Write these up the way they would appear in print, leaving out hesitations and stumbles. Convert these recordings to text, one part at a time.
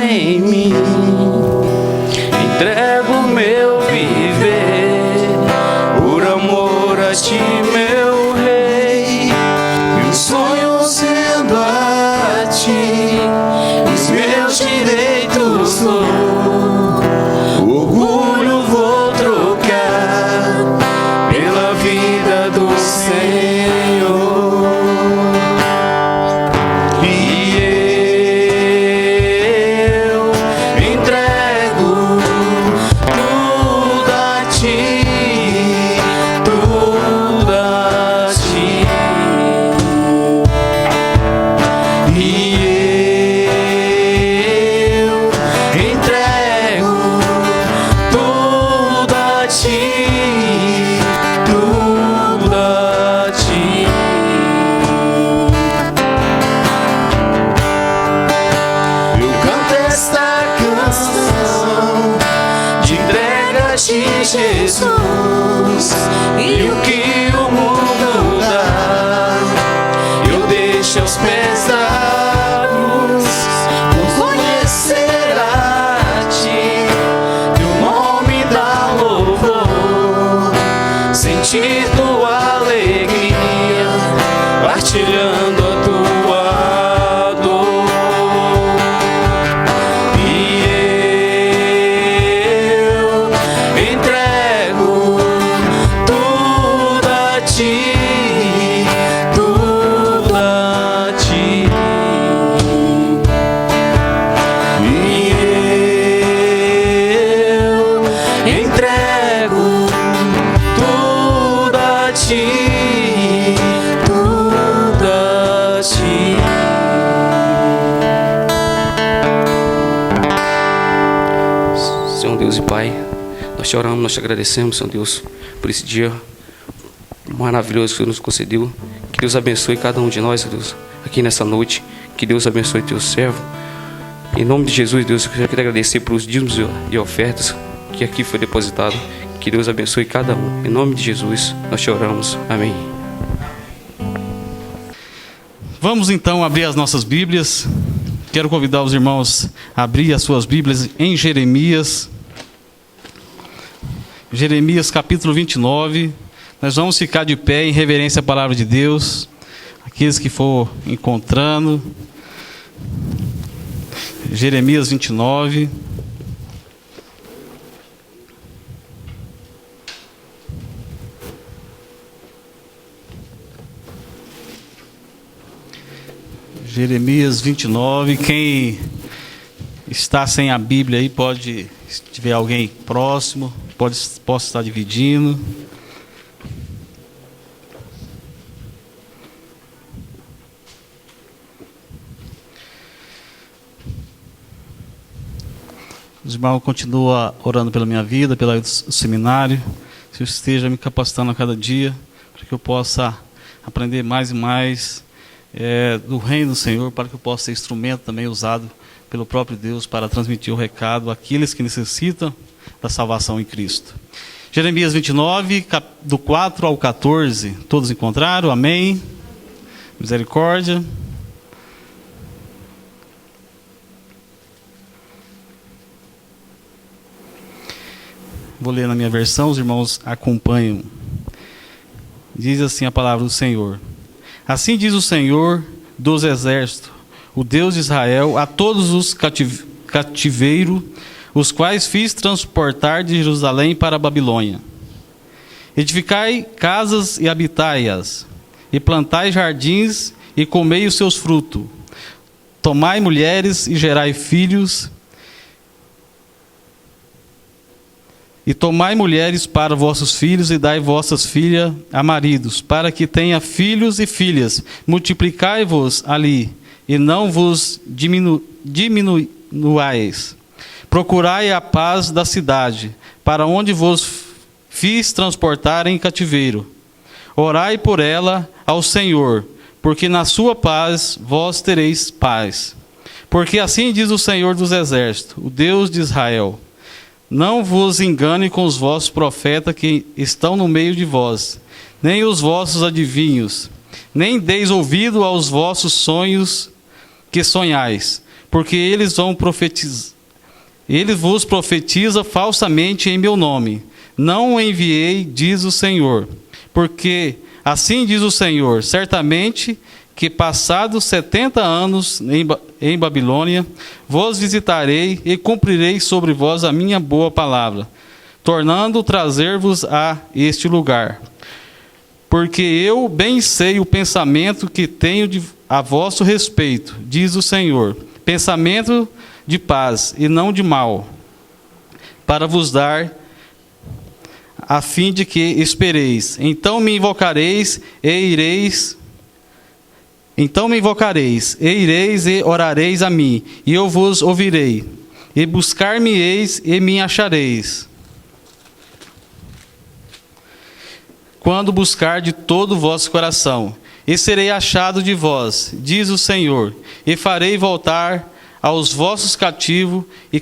em mim. Entrego meu viver por amor a ti, meu rei. Meus sonhos sendo a ti, os meus direitos dou. Orgulho vou trocar pela vida do Senhor. E eu entrego tudo a ti, tudo a ti. E eu entrego tudo a ti, tudo a ti. Eu canto esta canção de entrega a ti, Jesus, e o que o mundo dá eu deixo aos pés da cruz. Por conhecer a ti, teu nome dá louvor, sentir tua alegria, partilhando a tua dor. E eu entrego tudo a ti, tudo a ti. E eu entrego tudo a ti, tudo a ti. Senhor Deus e Pai, nós te oramos, nós te agradecemos, Senhor Deus, por esse dia maravilhoso que o Senhor nos concedeu. Que Deus abençoe cada um de nós, Senhor Deus, aqui nessa noite. Que Deus abençoe teu servo. Em nome de Jesus, Deus, eu quero agradecer pelos dízimos e ofertas que aqui foi depositado. Que Deus abençoe cada um. Em nome de Jesus, nós te oramos. Amém. Vamos então abrir as nossas Bíblias. Quero convidar os irmãos a abrir as suas Bíblias em Jeremias. Jeremias capítulo 29. Nós vamos ficar de pé em reverência à palavra de Deus. Aqueles que for encontrando. Jeremias 29. Jeremias 29. Quem está sem a Bíblia aí pode, se tiver alguém próximo, posso estar dividindo. Os irmãos continuam orando pela minha vida, pelo seminário. Que eu esteja me capacitando a cada dia, para que eu possa aprender mais e mais do reino do Senhor, para que eu possa ser instrumento também usado pelo próprio Deus para transmitir o recado àqueles que necessitam da salvação em Cristo. Jeremias 29, do 4 ao 14. Todos encontraram? Amém? Misericórdia. Vou ler na minha versão, os irmãos acompanham. Diz assim a palavra do Senhor. Assim diz o Senhor dos exércitos, o Deus de Israel, a todos os cativeiros, os quais fiz transportar de Jerusalém para a Babilônia. Edificai casas e habitai-as, e plantai jardins e comei os seus frutos. Tomai mulheres e gerai filhos, e tomai mulheres para vossos filhos e dai vossas filhas a maridos, para que tenha filhos e filhas. Multiplicai-vos ali, e não vos diminuais. Procurai a paz da cidade, para onde vos fiz transportar em cativeiro. Orai por ela ao Senhor, porque na sua paz vós tereis paz. Porque assim diz o Senhor dos exércitos, o Deus de Israel: não vos engane com os vossos profetas que estão no meio de vós, nem os vossos adivinhos, nem deis ouvido aos vossos sonhos que sonhais, porque eles vos profetiza falsamente em meu nome. Não o enviei, diz o Senhor. Porque assim diz o Senhor, certamente que passados 70 anos em Babilônia, vos visitarei e cumprirei sobre vós a minha boa palavra, tornando trazer-vos a este lugar. Porque eu bem sei o pensamento que tenho a vosso respeito, diz o Senhor, pensamento de paz e não de mal, para vos dar, a fim de que espereis. Então me invocareis e ireis e orareis a mim, e eu vos ouvirei, e buscar-me-eis e me achareis, quando buscar de todo o vosso coração. E serei achado de vós, diz o Senhor, e farei voltar aos vossos cativos, e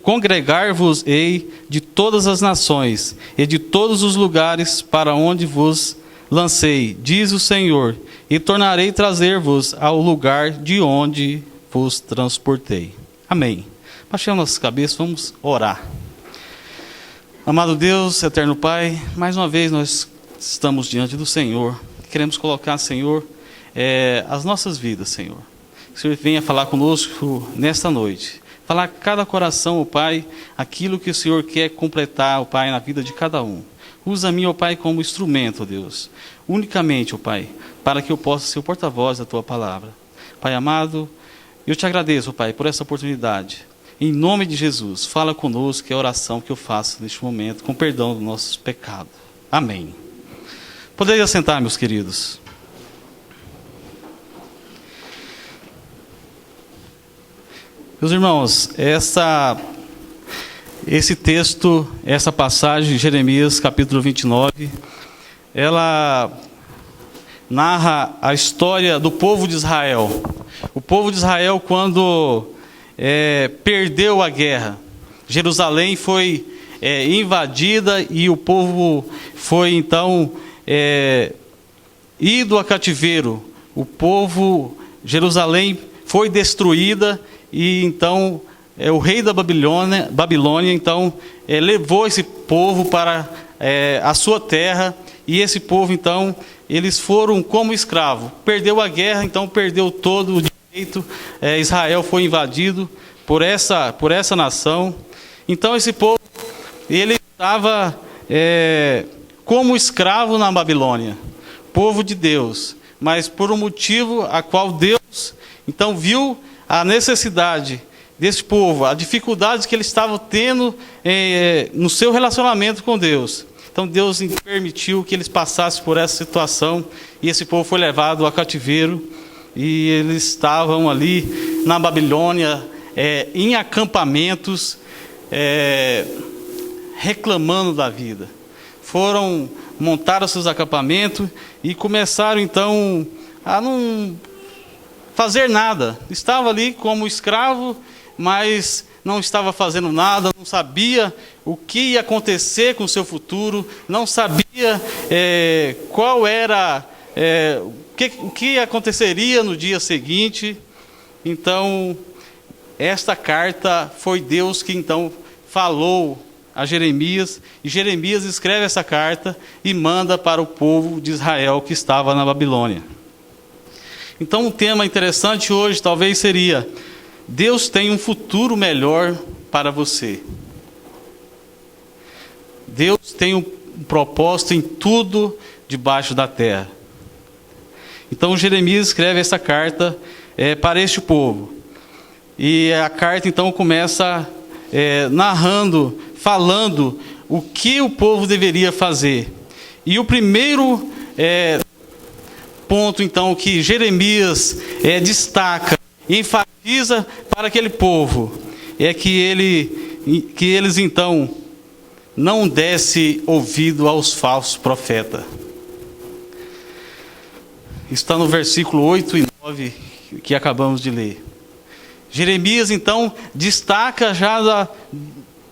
congregar-vos-ei de todas as nações, e de todos os lugares para onde vos lancei, diz o Senhor, e tornarei trazer-vos ao lugar de onde vos transportei. Amém. Baixemos nossas cabeças, vamos orar. Amado Deus, eterno Pai, mais uma vez nós estamos diante do Senhor. Queremos colocar, Senhor, as nossas vidas, Senhor. Que o Senhor venha falar conosco nesta noite. Falar a cada coração, ó Pai, aquilo que o Senhor quer completar, ó Pai, na vida de cada um. Usa a mim, ó Pai, como instrumento, ó Deus. Unicamente, ó Pai, para que eu possa ser o porta-voz da Tua palavra. Pai amado, eu te agradeço, ó Pai, por essa oportunidade. Em nome de Jesus, fala conosco, que é a oração que eu faço neste momento, com perdão dos nossos pecados. Amém. Poderia sentar, meus queridos. Meus irmãos, esse texto, essa passagem de Jeremias, capítulo 29, ela narra a história do povo de Israel. O povo de Israel, quando perdeu a guerra, Jerusalém foi invadida e o povo foi então ido a cativeiro. O povo, Jerusalém foi destruída e então o rei da Babilônia então levou esse povo para a sua terra, e esse povo então eles foram como escravo. Perdeu a guerra, então perdeu todo o direito. Israel foi invadido por essa nação. Então esse povo ele estava como escravo na Babilônia, povo de Deus, mas por um motivo a qual Deus então viu a necessidade desse povo, a dificuldade que eles estavam tendo no seu relacionamento com Deus. Então Deus permitiu que eles passassem por essa situação, e esse povo foi levado a cativeiro, e eles estavam ali na Babilônia, em acampamentos, reclamando da vida. Montaram seus acampamentos e começaram então a não fazer nada. Estava ali como escravo, mas não estava fazendo nada, não sabia o que ia acontecer com o seu futuro, não sabia qual era, o que aconteceria no dia seguinte. Então, esta carta foi Deus que então falou a Jeremias, e Jeremias escreve essa carta e manda para o povo de Israel que estava na Babilônia. Então, um tema interessante hoje talvez seria: Deus tem um futuro melhor para você. Deus tem um propósito em tudo debaixo da terra. Então Jeremias escreve essa carta para este povo. E a carta então começa narrando, falando o que o povo deveria fazer. E o primeiro ponto então que Jeremias destaca, enfatiza para aquele povo, que eles então não dessem ouvido aos falsos profetas. Está no versículo 8 e 9 que acabamos de ler. Jeremias então destaca,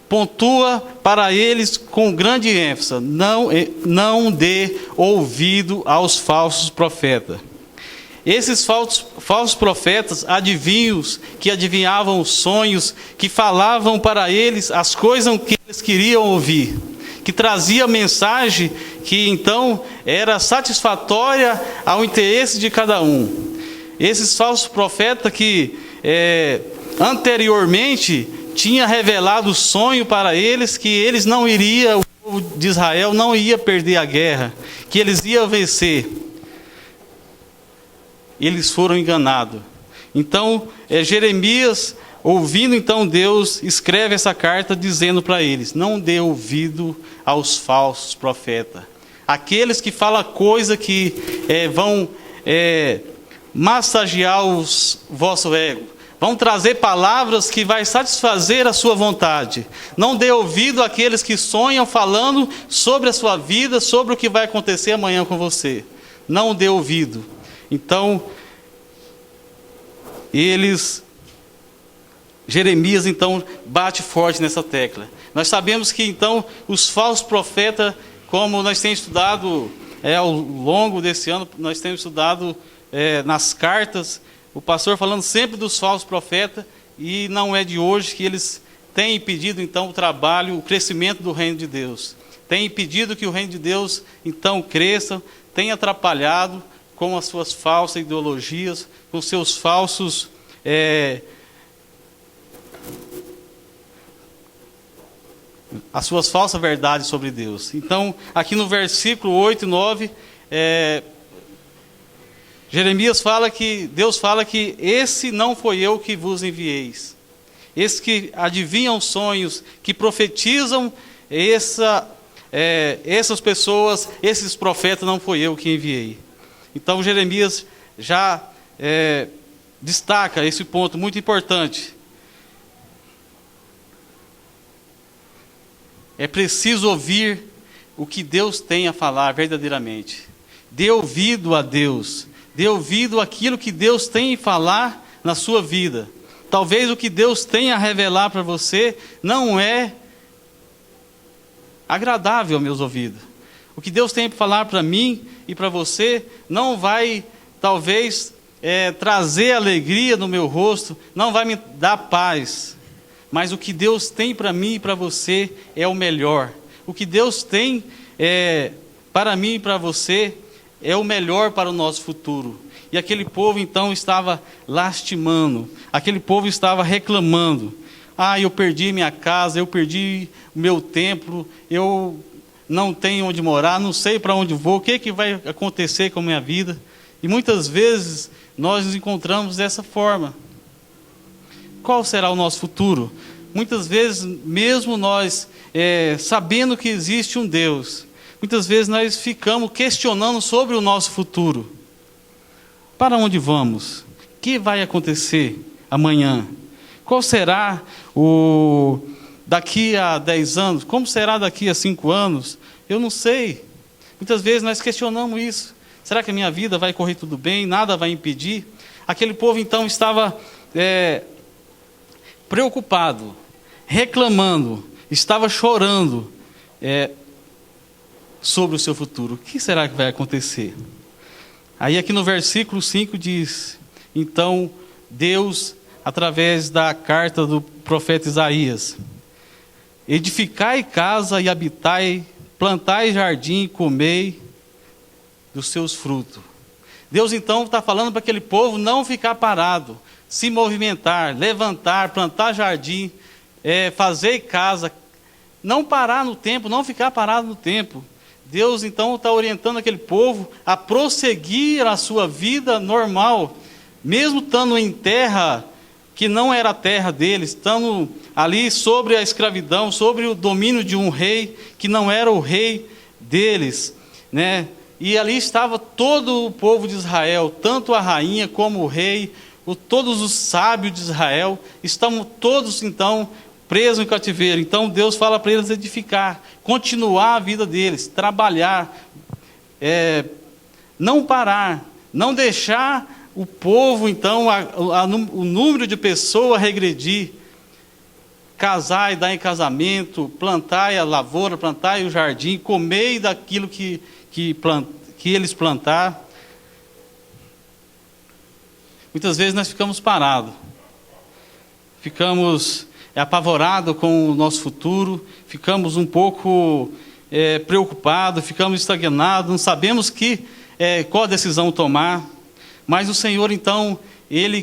pontua para eles com grande ênfase: não dê ouvido aos falsos profetas. esses falsos profetas, adivinhos, que adivinhavam os sonhos, que falavam para eles as coisas que eles queriam ouvir, que trazia mensagem que então era satisfatória ao interesse de cada um. Esses falsos profetas que anteriormente tinha revelado o sonho para eles, que eles não iriam, o povo de Israel não ia perder a guerra, que eles iam vencer. Eles foram enganados. Então, Jeremias, ouvindo então Deus, escreve essa carta dizendo para eles: não dê ouvido aos falsos profetas. Aqueles que falam coisa que vão massagear o vosso ego. Vão trazer palavras que vai satisfazer a sua vontade. Não dê ouvido àqueles que sonham falando sobre a sua vida, sobre o que vai acontecer amanhã com você. Não dê ouvido. Então, Jeremias então bate forte nessa tecla. Nós sabemos que então os falsos profetas, como nós temos estudado ao longo desse ano, nós temos estudado nas cartas, o pastor falando sempre dos falsos profetas, e não é de hoje que eles têm impedido então o trabalho, o crescimento do reino de Deus. Têm impedido que o reino de Deus então cresça, tem atrapalhado com as suas falsas ideologias, com seus falsos as suas falsas verdades sobre Deus. Então, aqui no versículo 8 e 9, Deus fala que esse não foi eu que vos envieis. Esses que adivinham sonhos, que profetizam essas pessoas, esses profetas, não foi eu que enviei. Então Jeremias já destaca esse ponto muito importante. É preciso ouvir o que Deus tem a falar verdadeiramente. Dê ouvido a Deus. Dê ouvido àquilo que Deus tem a falar na sua vida. Talvez o que Deus tem a revelar para você não é agradável aos meus ouvidos. O que Deus tem para falar para mim e para você não vai, talvez, trazer alegria no meu rosto, não vai me dar paz. Mas o que Deus tem para mim e para você é o melhor. O que Deus tem para mim e para você é o melhor para o nosso futuro. E aquele povo então estava lastimando, aquele povo estava reclamando. Eu perdi minha casa, eu perdi o meu templo, eu não tenho onde morar, não sei para onde vou, o que vai acontecer com a minha vida? E muitas vezes nós nos encontramos dessa forma. Qual será o nosso futuro? Muitas vezes, mesmo nós sabendo que existe um Deus, muitas vezes nós ficamos questionando sobre o nosso futuro. Para onde vamos? O que vai acontecer amanhã? Qual será daqui a 10 anos? Como será daqui a 5 anos? Eu não sei. Muitas vezes nós questionamos isso. Será que a minha vida vai correr tudo bem? Nada vai impedir? Aquele povo então estava preocupado, reclamando, estava chorando sobre o seu futuro. O que será que vai acontecer? Aí aqui no versículo 5 diz: então Deus, através da carta do profeta Isaías: edificai casa e habitai, plantai jardim e comei dos seus frutos. Deus então está falando para aquele povo não ficar parado, se movimentar, levantar, plantar jardim, fazer casa, não parar no tempo, não ficar parado no tempo. Deus então está orientando aquele povo a prosseguir a sua vida normal, mesmo estando em terra que não era a terra deles, estando ali sobre a escravidão, sobre o domínio de um rei que não era o rei deles, né? E ali estava todo o povo de Israel, tanto a rainha como o rei, todos os sábios de Israel, estavam todos então presos em cativeiro. Então Deus fala para eles edificar, continuar a vida deles, trabalhar, não parar, não deixar o povo então, o número de pessoas regredir, casar e dar em casamento, plantar a lavoura, plantar o jardim, comer daquilo que eles plantar. muitas vezes nós ficamos parados, ficamos apavorados com o nosso futuro, ficamos um pouco preocupados, ficamos estagnados, não sabemos qual decisão tomar. Mas o Senhor, então,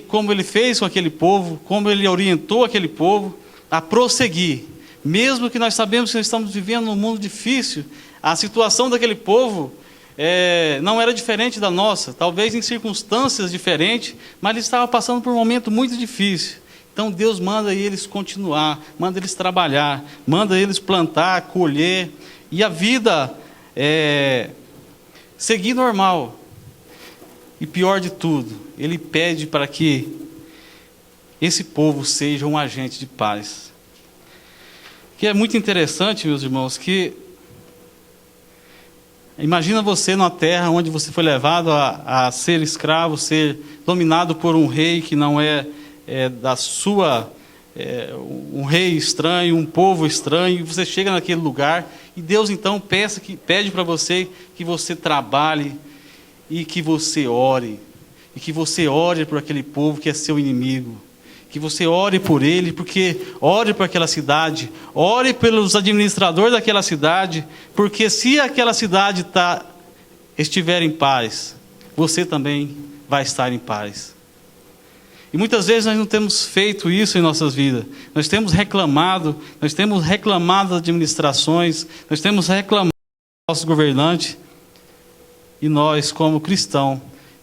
como Ele fez com aquele povo, como Ele orientou aquele povo a prosseguir, mesmo que nós sabemos que nós estamos vivendo num mundo difícil, a situação daquele povo não era diferente da nossa, talvez em circunstâncias diferentes, mas eles estavam passando por um momento muito difícil. Então Deus manda eles continuar, manda eles trabalhar, manda eles plantar, colher, e a vida seguir normal. E pior de tudo, Ele pede para que esse povo seja um agente de paz. Que é muito interessante, meus irmãos, que imagina você numa terra onde você foi levado a ser escravo, ser dominado por um rei que não um rei estranho, um povo estranho, e você chega naquele lugar, e Deus então pede para você que você trabalhe, e que você ore por aquele povo que é seu inimigo, que você ore por ele, ore por aquela cidade, ore pelos administradores daquela cidade, porque se aquela cidade estiver em paz, você também vai estar em paz. E muitas vezes nós não temos feito isso em nossas vidas, nós temos reclamado das administrações, nós temos reclamado dos nossos governantes, e nós, como cristãos,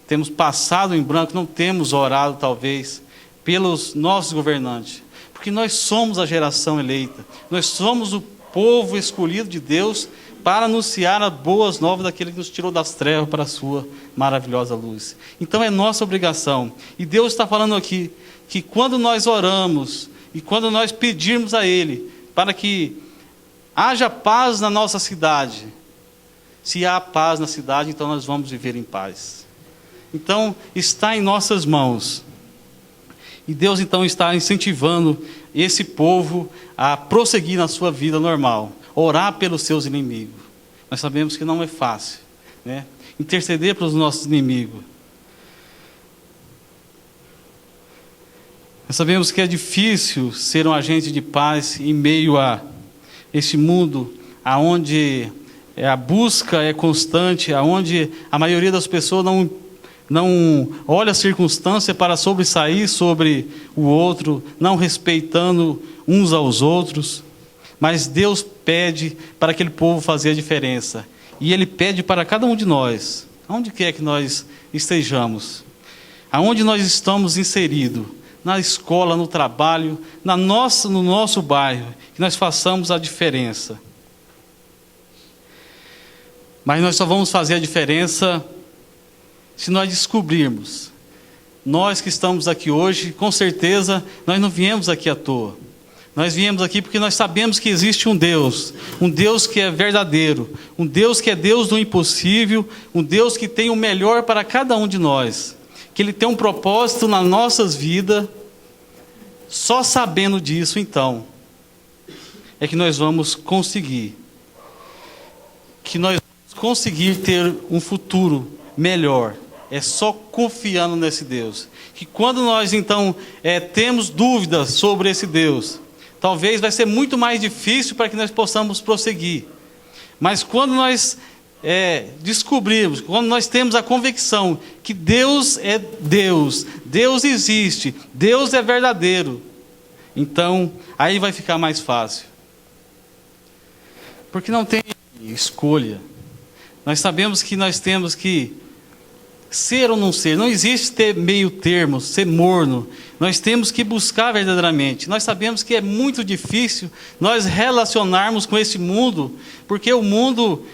temos passado em branco, não temos orado, talvez, pelos nossos governantes. Porque nós somos a geração eleita. Nós somos o povo escolhido de Deus para anunciar as boas novas daquele que nos tirou das trevas para a sua maravilhosa luz. Então é nossa obrigação. E Deus está falando aqui que quando nós oramos e quando nós pedirmos a Ele para que haja paz na nossa cidade, se há paz na cidade, então nós vamos viver em paz. Então, está em nossas mãos. E Deus, então, está incentivando esse povo a prosseguir na sua vida normal. Orar pelos seus inimigos. Nós sabemos que não é fácil, né? Interceder pelos nossos inimigos. Nós sabemos que é difícil ser um agente de paz em meio a esse mundo onde a busca é constante, onde a maioria das pessoas não olha a circunstância para sobressair sobre o outro, não respeitando uns aos outros. Mas Deus pede para aquele povo fazer a diferença. E Ele pede para cada um de nós, aonde quer que nós estejamos, aonde nós estamos inseridos, na escola, no trabalho, no nosso bairro, que nós façamos a diferença. Mas nós só vamos fazer a diferença se nós descobrirmos. Nós que estamos aqui hoje, com certeza, nós não viemos aqui à toa. Nós viemos aqui porque nós sabemos que existe um Deus que é verdadeiro, um Deus que é Deus do impossível, um Deus que tem o melhor para cada um de nós, que Ele tem um propósito nas nossas vidas. Só sabendo disso, então, é que nós vamos conseguir ter um futuro melhor. É só confiando nesse Deus. Que quando nós, então, temos dúvidas sobre esse Deus, talvez vai ser muito mais difícil para que nós possamos prosseguir. Mas quando nós descobrirmos, quando nós temos a convicção que Deus é Deus, Deus existe, Deus é verdadeiro, então aí vai ficar mais fácil. Porque não tem escolha. Nós sabemos que nós temos que ser ou não ser. Não existe ter meio termo, ser morno. Nós temos que buscar verdadeiramente. Nós sabemos que é muito difícil nós relacionarmos com esse mundo, porque o mundo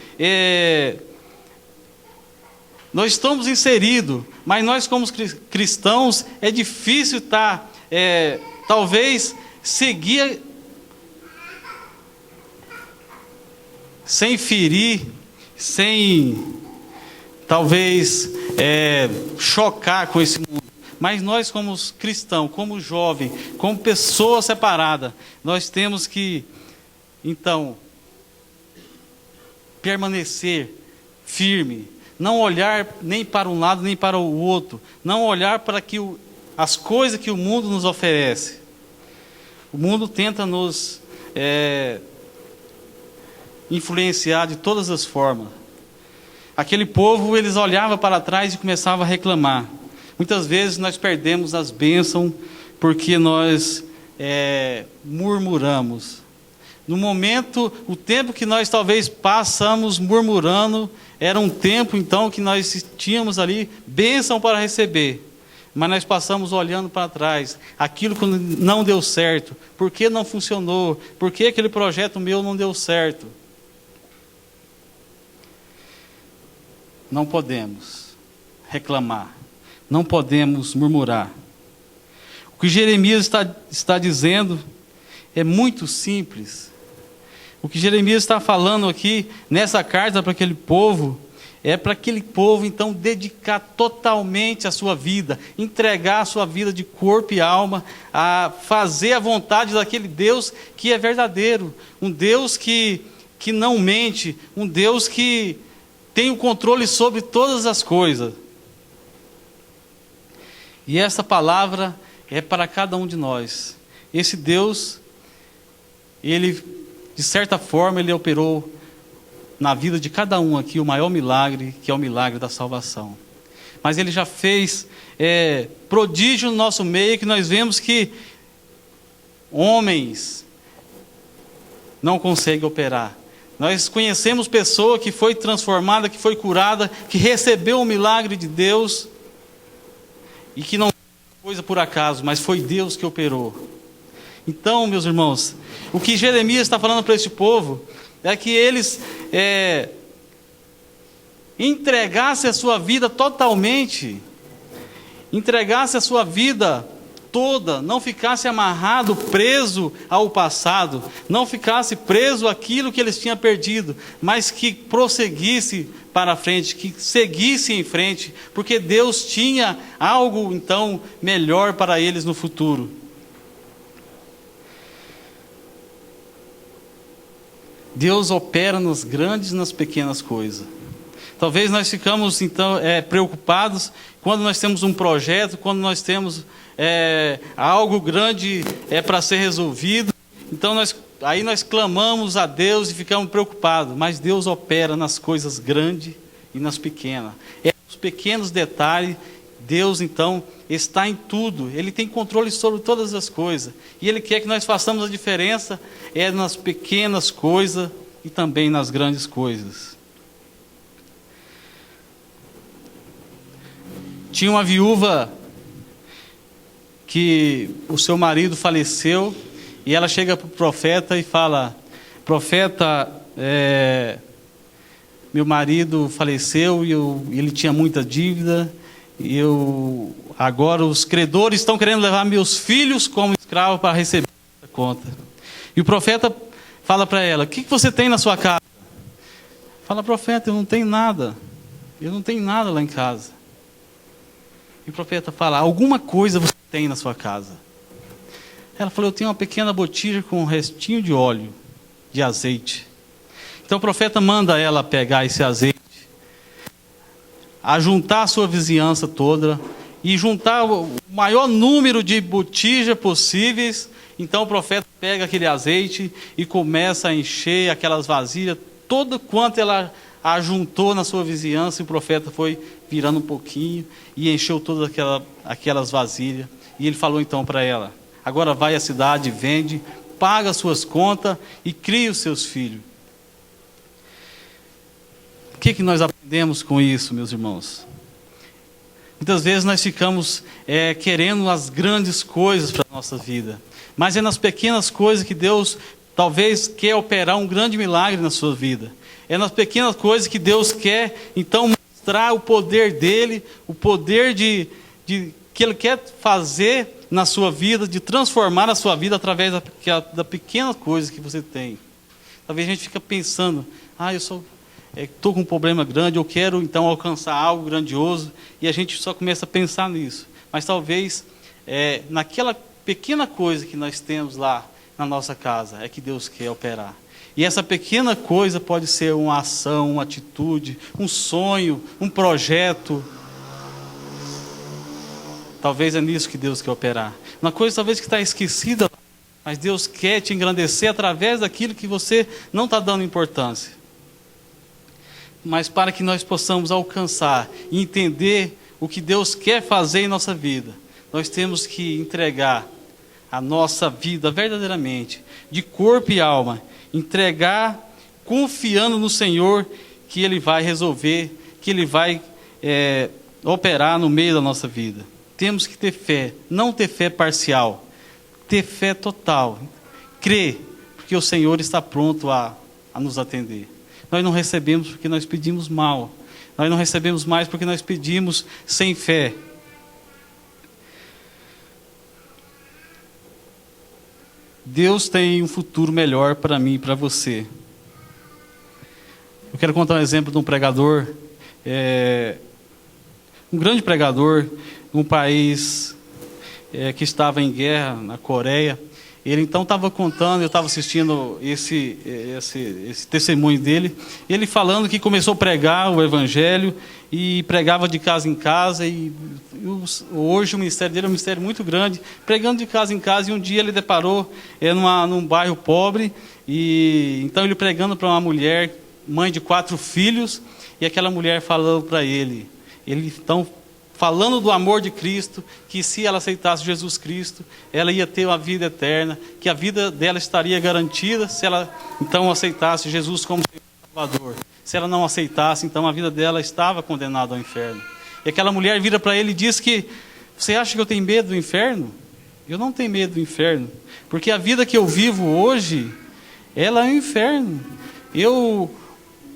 nós estamos inseridos, mas nós como cristãos é difícil talvez seguir sem ferir, sem talvez chocar com esse mundo. Mas nós como cristãos, como jovem, como pessoa separada, nós temos que, então, permanecer firme não olhar nem para um lado nem para o outro, não olhar para as coisas que o mundo nos oferece. O mundo tenta nos influenciar de todas as formas. Aquele povo, eles olhavam para trás e começavam a reclamar. Muitas vezes nós perdemos as bênçãos porque nós murmuramos. No momento, o tempo que nós talvez passamos murmurando, era um tempo então que nós tínhamos ali bênção para receber. Mas nós passamos olhando para trás, aquilo que não deu certo, por que não funcionou, por que aquele projeto meu não deu certo. Não podemos reclamar, não podemos murmurar. O que Jeremias está dizendo é muito simples. O que Jeremias está falando aqui, nessa carta para aquele povo, é para aquele povo, então, dedicar totalmente a sua vida, entregar a sua vida de corpo e alma, a fazer a vontade daquele Deus que é verdadeiro, um Deus que não mente, um Deus que tem o controle sobre todas as coisas. E essa palavra é para cada um de nós. Esse Deus, Ele, de certa forma, Ele operou na vida de cada um aqui o maior milagre, que é o milagre da salvação. Mas Ele já fez prodígio no nosso meio, que nós vemos que homens não conseguem operar. Nós conhecemos pessoa que foi transformada, que foi curada, que recebeu o milagre de Deus, e que não foi coisa por acaso, mas foi Deus que operou. Então, meus irmãos, o que Jeremias está falando para esse povo é que eles entregassem a sua vida totalmente, entregassem a sua vida toda, não ficasse amarrado, preso ao passado, não ficasse preso àquilo que eles tinham perdido, mas que prosseguisse para frente, que seguisse em frente, porque Deus tinha algo então melhor para eles no futuro. Deus opera nas grandes e nas pequenas coisas. Talvez nós ficamos então preocupados quando nós temos um projeto, quando nós temos algo grande para ser resolvido. Então aí nós clamamos a Deus e ficamos preocupados. Mas Deus opera nas coisas grandes e nas pequenas. Nos pequenos detalhes, Deus então está em tudo. Ele tem controle sobre todas as coisas. E Ele quer que nós façamos a diferença nas pequenas coisas e também nas grandes coisas. Tinha uma viúva que o seu marido faleceu, e ela chega para o profeta e fala: profeta, meu marido faleceu e ele tinha muita dívida, e agora os credores estão querendo levar meus filhos como escravo para receber a conta. E o profeta fala para ela: o que você tem na sua casa? Fala: profeta, eu não tenho nada lá em casa. E o profeta fala: alguma coisa você tem na sua casa? Ela falou: eu tenho uma pequena botija com um restinho de óleo, de azeite. Então o profeta manda ela pegar esse azeite, ajuntar a sua vizinhança toda, e juntar o maior número de botijas possíveis. Então o profeta pega aquele azeite e começa a encher aquelas vasilhas, todo quanto ela ajuntou na sua vizinhança. E o profeta foi virando um pouquinho e encheu todas aquelas vasilhas. E ele falou então para ela: agora vai à cidade, vende, paga as suas contas e cria os seus filhos. O que nós aprendemos com isso, meus irmãos? Muitas vezes nós ficamos querendo as grandes coisas para a nossa vida, mas é nas pequenas coisas que Deus talvez quer operar um grande milagre na sua vida. É nas pequenas coisas que Deus quer então mostrar o poder dele, o poder que Ele quer fazer na sua vida, de transformar a sua vida através da pequena coisa que você tem. Talvez a gente fique pensando: eu estou com um problema grande, eu quero então alcançar algo grandioso, e a gente só começa a pensar nisso. Mas talvez naquela pequena coisa que nós temos lá na nossa casa é que Deus quer operar. E essa pequena coisa pode ser uma ação, uma atitude, um sonho, um projeto. Talvez é nisso que Deus quer operar. Uma coisa talvez que está esquecida, mas Deus quer te engrandecer através daquilo que você não está dando importância. Mas para que nós possamos alcançar e entender o que Deus quer fazer em nossa vida, nós temos que entregar a nossa vida verdadeiramente, de corpo e alma, entregar confiando no Senhor que Ele vai resolver, que Ele vai operar no meio da nossa vida. Temos que ter fé, não ter fé parcial, ter fé total, crer, porque o Senhor está pronto a nos atender. Nós não recebemos porque nós pedimos mal, nós não recebemos mais porque nós pedimos sem fé. Deus tem um futuro melhor para mim e para você. Eu quero contar um exemplo de um pregador, um grande pregador, um país que estava em guerra, na Coreia. Ele então estava contando, eu estava assistindo esse testemunho dele, ele falando que começou a pregar o Evangelho e pregava de casa em casa, e hoje o ministério dele é um ministério muito grande, pregando de casa em casa, e um dia ele deparou num bairro pobre, e então ele pregando para uma mulher, mãe de 4 filhos, e aquela mulher falou para ele então falando do amor de Cristo, que se ela aceitasse Jesus Cristo, ela ia ter uma vida eterna, que a vida dela estaria garantida se ela então aceitasse Jesus como Salvador. Se ela não aceitasse, então a vida dela estava condenada ao inferno. E aquela mulher vira para ele e diz que, você acha que eu tenho medo do inferno? Eu não tenho medo do inferno, porque a vida que eu vivo hoje, ela é um inferno.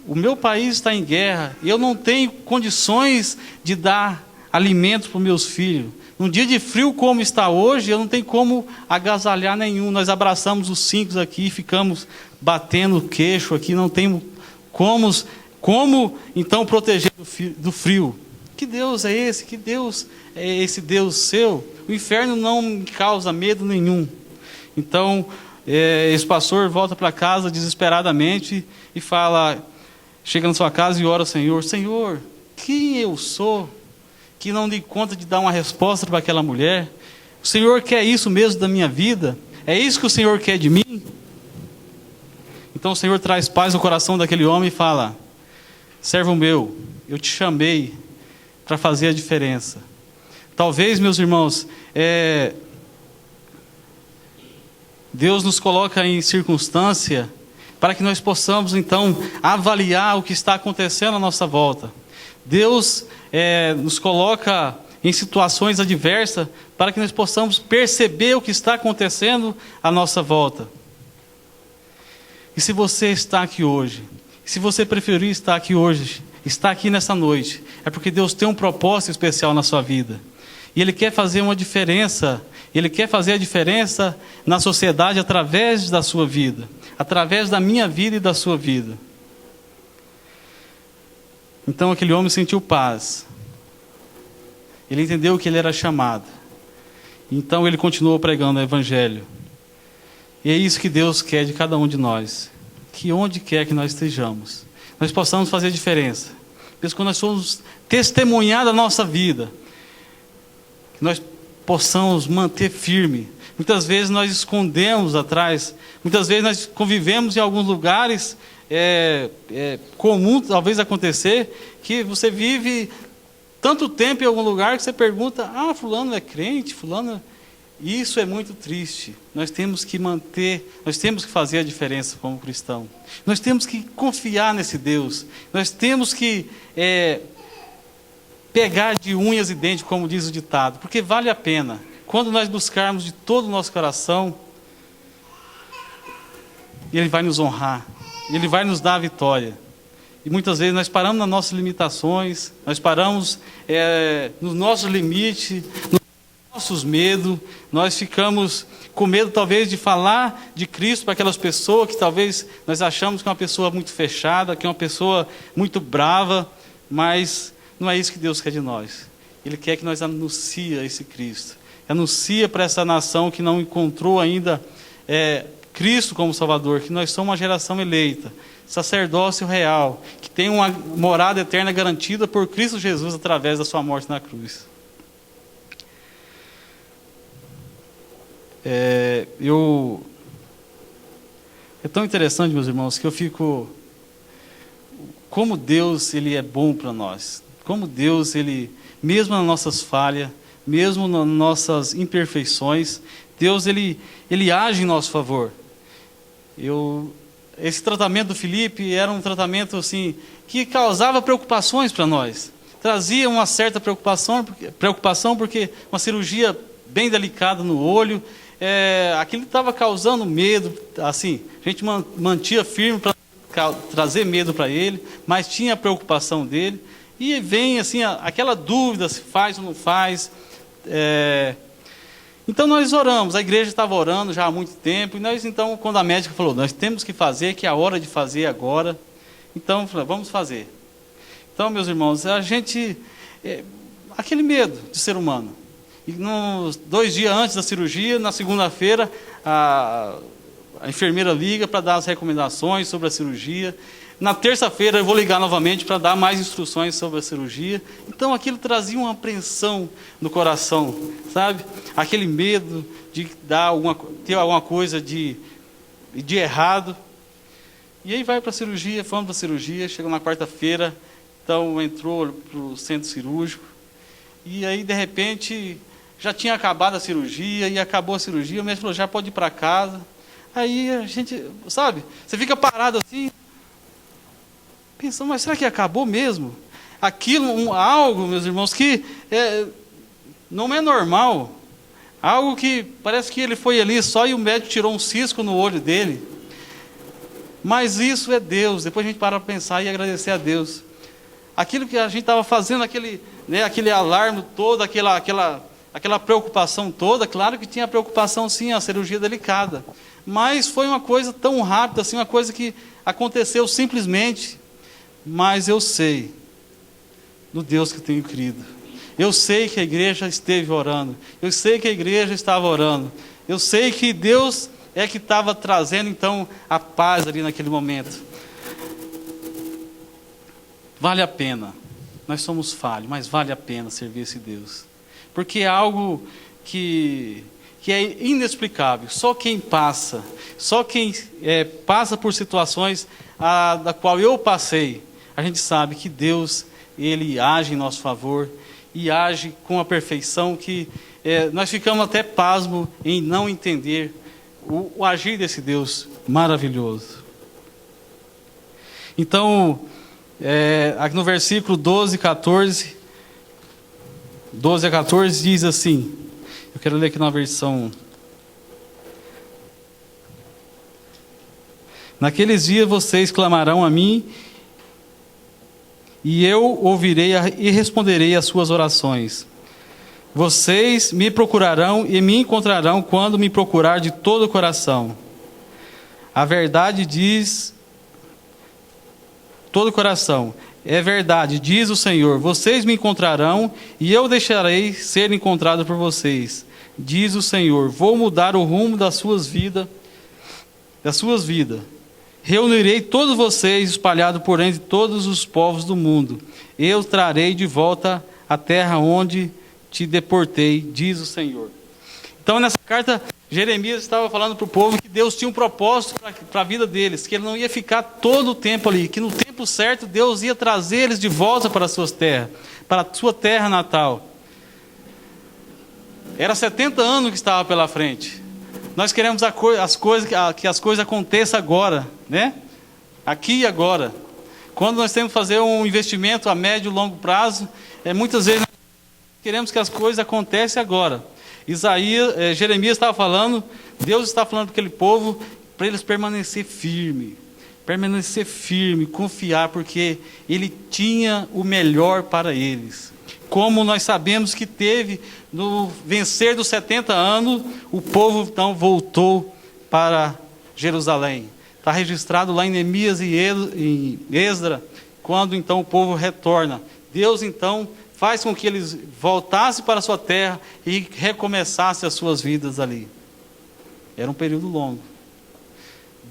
O meu país está em guerra, eu não tenho condições de dar alimento para os meus filhos. Num dia de frio como está hoje, eu não tenho como agasalhar nenhum. Nós abraçamos os 5 aqui, ficamos batendo o queixo aqui, não temos como então proteger do frio. Que Deus é esse? Que Deus é esse Deus seu? O inferno não me causa medo nenhum. Então, esse pastor volta para casa desesperadamente e fala, chega na sua casa e ora ao Senhor, Senhor, quem eu sou que não dei conta de dar uma resposta para aquela mulher? O Senhor quer isso mesmo da minha vida? É isso que o Senhor quer de mim? Então o Senhor traz paz no coração daquele homem e fala, servo meu, eu te chamei para fazer a diferença. Talvez, meus irmãos, Deus nos coloca em circunstância para que nós possamos então avaliar o que está acontecendo à nossa volta. Deus nos coloca em situações adversas para que nós possamos perceber o que está acontecendo à nossa volta. E se você está aqui hoje, se você preferir estar aqui hoje, estar aqui nessa noite, é porque Deus tem um propósito especial na sua vida. E Ele quer fazer uma diferença, Ele quer fazer a diferença na sociedade através da sua vida, através da minha vida e da sua vida. Então aquele homem sentiu paz. Ele entendeu que ele era chamado. Então ele continuou pregando o Evangelho. E é isso que Deus quer de cada um de nós. Que onde quer que nós estejamos, nós possamos fazer a diferença. Porque quando nós formos testemunhar da nossa vida, que nós possamos manter firme. Muitas vezes nós escondemos atrás. Muitas vezes nós convivemos em alguns lugares. É comum talvez acontecer que você vive tanto tempo em algum lugar que você pergunta, fulano é crente, fulano... Isso é muito triste. Nós temos que nós temos que fazer a diferença como cristão. Nós temos que confiar nesse Deus. Nós temos que pegar de unhas e dentes, como diz o ditado, porque vale a pena. Quando nós buscarmos de todo o nosso coração, Ele vai nos honrar. Ele vai nos dar a vitória. E muitas vezes nós paramos nas nossas limitações, nós paramos nos nossos limites, nos nossos medos, nós ficamos com medo talvez de falar de Cristo para aquelas pessoas que talvez nós achamos que é uma pessoa muito fechada, que é uma pessoa muito brava, mas não é isso que Deus quer de nós. Ele quer que nós anuncie esse Cristo. Anuncia para essa nação que não encontrou ainda Cristo como Salvador, que nós somos uma geração eleita, sacerdócio real, que tem uma morada eterna garantida por Cristo Jesus através da sua morte na cruz. É tão interessante, meus irmãos, que eu fico... Como Deus, Ele é bom para nós. Como Deus, Ele, mesmo nas nossas falhas, mesmo nas nossas imperfeições, Deus, Ele age em nosso favor. Esse tratamento do Felipe era um tratamento assim, que causava preocupações para nós. Trazia uma certa preocupação porque uma cirurgia bem delicada no olho, aquilo estava causando medo, assim, a gente mantinha firme para trazer medo para ele, mas tinha a preocupação dele, e vem assim, aquela dúvida se faz ou não faz. Então nós oramos, a igreja estava orando já há muito tempo, e nós então, quando a médica falou, nós temos que fazer, que é a hora de fazer agora, então vamos fazer. Então, meus irmãos, a gente, aquele medo de ser humano. E 2 dias antes da cirurgia, na segunda-feira, a enfermeira liga para dar as recomendações sobre a cirurgia. Na terça-feira eu vou ligar novamente para dar mais instruções sobre a cirurgia. Então aquilo trazia uma apreensão no coração, sabe? Aquele medo de ter alguma coisa de errado. E aí vai para a cirurgia, fomos para a cirurgia, chegou na quarta-feira, então entrou para o centro cirúrgico. E aí, de repente, já tinha acabado a cirurgia, e acabou a cirurgia, o médico falou, já pode ir para casa. Aí a gente, sabe, você fica parado assim, pensando, mas será que acabou mesmo? Aquilo, algo, meus irmãos, que não é normal. Algo que parece que ele foi ali só e o médico tirou um cisco no olho dele. Mas isso é Deus. Depois a gente para pensar e agradecer a Deus. Aquilo que a gente estava fazendo, aquele alarme todo, aquela preocupação toda, claro que tinha preocupação sim, a cirurgia delicada. Mas foi uma coisa tão rápida, assim, uma coisa que aconteceu simplesmente. Mas eu sei, no Deus que eu tenho crido. Eu sei que a igreja esteve orando. Eu sei que a igreja estava orando. Eu sei que Deus é que estava trazendo então a paz ali naquele momento. Vale a pena. Nós somos falhos, mas vale a pena servir esse Deus. Porque é algo que é inexplicável. Só quem passa por situações da qual eu passei, a gente sabe que Deus, Ele age em nosso favor e age com a perfeição que nós ficamos até pasmo em não entender o agir desse Deus maravilhoso. Então, aqui no versículo 12 a 14 diz assim, eu quero ler aqui na versão: naqueles dias vocês clamarão a mim, e eu ouvirei e responderei às suas orações. Vocês me procurarão e me encontrarão quando me procurar de todo o coração. A verdade diz... todo o coração. É verdade, diz o Senhor, vocês me encontrarão e eu deixarei ser encontrado por vocês. Diz o Senhor, vou mudar o rumo das suas vidas. Reunirei todos vocês espalhados por entre todos os povos do mundo. Eu trarei de volta a terra onde te deportei, diz o Senhor. Então nessa carta, Jeremias estava falando para o povo que Deus tinha um propósito para a vida deles, que ele não ia ficar todo o tempo ali, que no tempo certo Deus ia trazer eles de volta para as suas terras, para a sua terra natal. Era 70 anos que estava pela frente. Nós queremos que as coisas aconteçam agora, né? Aqui e agora. Quando nós temos que fazer um investimento a médio e longo prazo, muitas vezes nós queremos que as coisas aconteçam agora. Jeremias estava falando, Deus está falando para aquele povo, para eles permanecer firme, confiar, porque Ele tinha o melhor para eles. Como nós sabemos que teve, no vencer dos 70 anos, o povo então voltou para Jerusalém. Está registrado lá em Neemias e em Esdras, quando então o povo retorna. Deus então faz com que eles voltassem para a sua terra e recomeçassem as suas vidas ali. Era um período longo.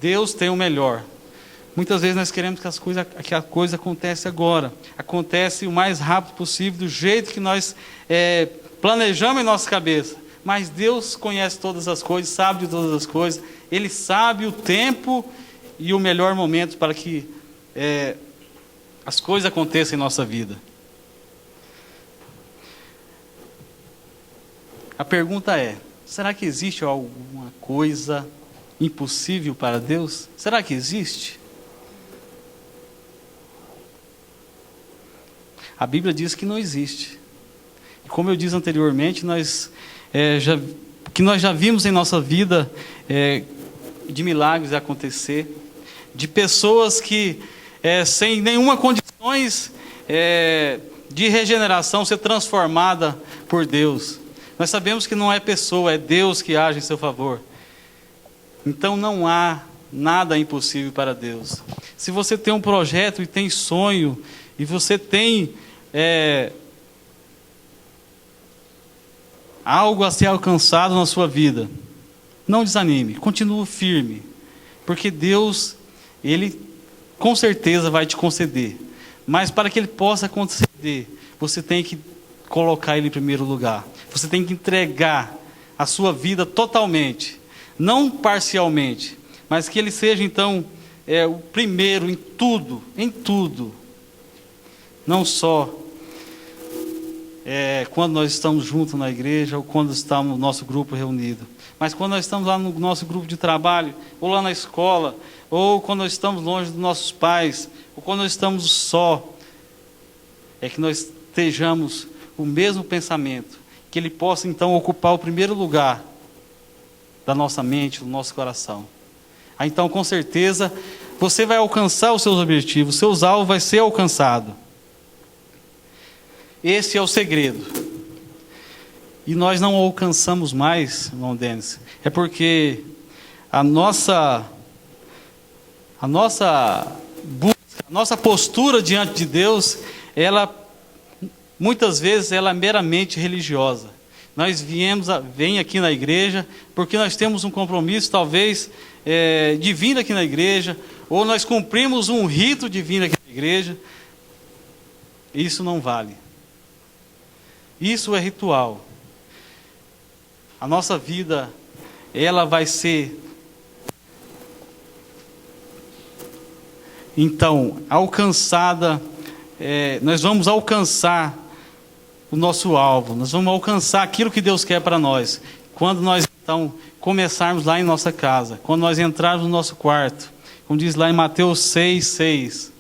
Deus tem o melhor. Muitas vezes nós queremos que a coisa aconteça agora, acontece o mais rápido possível, do jeito que nós planejamos em nossa cabeça. Mas Deus conhece todas as coisas, sabe de todas as coisas. Ele sabe o tempo e o melhor momento para que as coisas aconteçam em nossa vida. A pergunta é: será que existe alguma coisa impossível para Deus? Será que existe? A Bíblia diz que não existe. E como eu disse anteriormente, nós já vimos em nossa vida de milagres acontecer, de pessoas que sem nenhuma condições de regeneração ser transformada por Deus. Nós sabemos que não é pessoa, é Deus que age em seu favor. Então não há nada impossível para Deus. Se você tem um projeto e tem sonho, e você tem algo a ser alcançado na sua vida, não desanime, continue firme, porque Deus, Ele com certeza vai te conceder. Mas para que Ele possa conceder, você tem que colocar Ele em primeiro lugar. Você tem que entregar a sua vida totalmente, não parcialmente, mas que Ele seja então o primeiro em tudo, não só quando nós estamos juntos na igreja ou quando estamos no nosso grupo reunido, mas quando nós estamos lá no nosso grupo de trabalho, ou lá na escola, ou quando nós estamos longe dos nossos pais, ou quando nós estamos só, que nós estejamos o mesmo pensamento, que Ele possa então ocupar o primeiro lugar da nossa mente, do nosso coração. Então, com certeza, você vai alcançar os seus objetivos, os seus alvos vai ser alcançado. Esse é o segredo. E nós não alcançamos mais, irmão Denis, é porque a nossa postura diante de Deus, muitas vezes ela é meramente religiosa. Nós vem aqui na igreja porque nós temos um compromisso, talvez, de vir aqui na igreja, ou nós cumprimos um rito de vir aqui na igreja. Isso não vale. Isso é ritual. A nossa vida, ela vai ser, então, alcançada, nós vamos alcançar o nosso alvo, nós vamos alcançar aquilo que Deus quer para nós, quando nós, então, começarmos lá em nossa casa, quando nós entrarmos no nosso quarto, como diz lá em Mateus 6:6,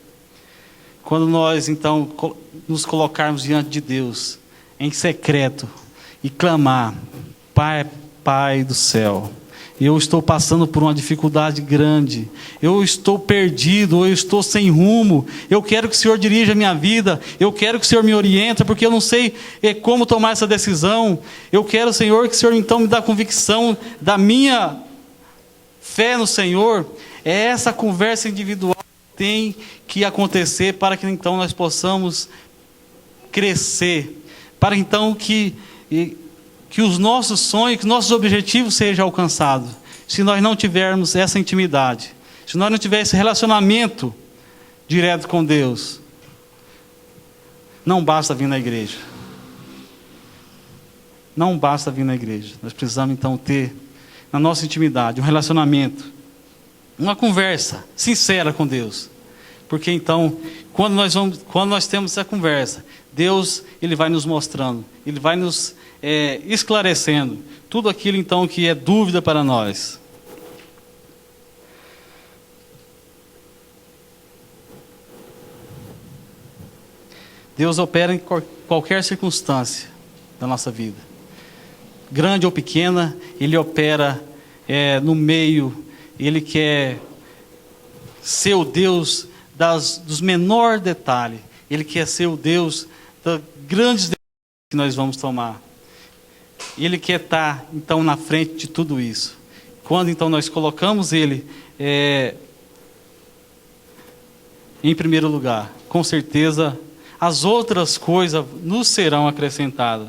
quando nós, então, nos colocarmos diante de Deus, em secreto, e clamar: Pai do céu, eu estou passando por uma dificuldade grande, eu estou perdido, eu estou sem rumo, eu quero que o Senhor dirija a minha vida, eu quero que o Senhor me oriente, porque eu não sei como tomar essa decisão, eu quero, Senhor, que o Senhor então me dê convicção da minha fé no Senhor. É essa conversa individual que tem que acontecer para que então nós possamos crescer, para então que os nossos sonhos, que nossos objetivos sejam alcançados. Se nós não tivermos essa intimidade, se nós não tivermos esse relacionamento direto com Deus, não basta vir na igreja. Não basta vir na igreja. Nós precisamos então ter na nossa intimidade um relacionamento, uma conversa sincera com Deus. Porque então, quando nós temos essa conversa, Deus, Ele vai nos mostrando, Ele vai nos esclarecendo tudo aquilo então que é dúvida para nós. Deus opera em qualquer circunstância da nossa vida, grande ou pequena. Ele opera no meio, Ele quer ser o Deus dos menores detalhes, Ele quer ser o Deus das grandes decisões que nós vamos tomar. Ele quer estar então na frente de tudo isso. Quando então nós colocamos Ele em primeiro lugar, com certeza as outras coisas nos serão acrescentadas.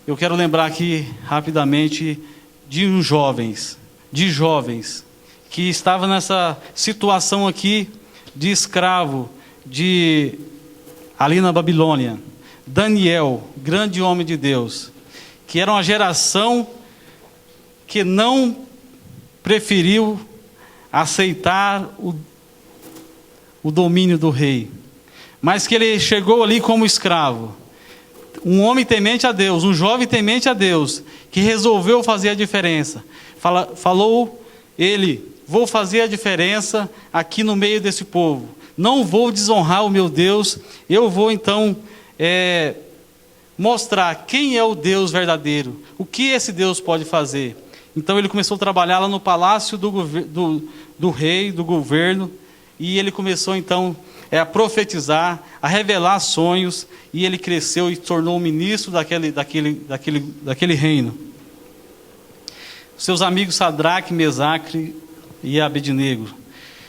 Eu quero lembrar aqui rapidamente de uns jovens de jovens que estavam nessa situação aqui de escravo ali na Babilônia. Daniel, grande homem de Deus, que era uma geração que não preferiu aceitar o domínio do rei, mas que ele chegou ali como escravo. Um homem temente a Deus, um jovem temente a Deus, que resolveu fazer a diferença. Falou ele: vou fazer a diferença aqui no meio desse povo. Não vou desonrar o meu Deus. Eu vou então mostrar quem é o Deus verdadeiro. O que esse Deus pode fazer. Então ele começou a trabalhar lá no palácio do rei, do governo. E ele começou então a profetizar, a revelar sonhos. E ele cresceu e se tornou ministro daquele reino. Seus amigos Sadraque, Mesaque e Abednego,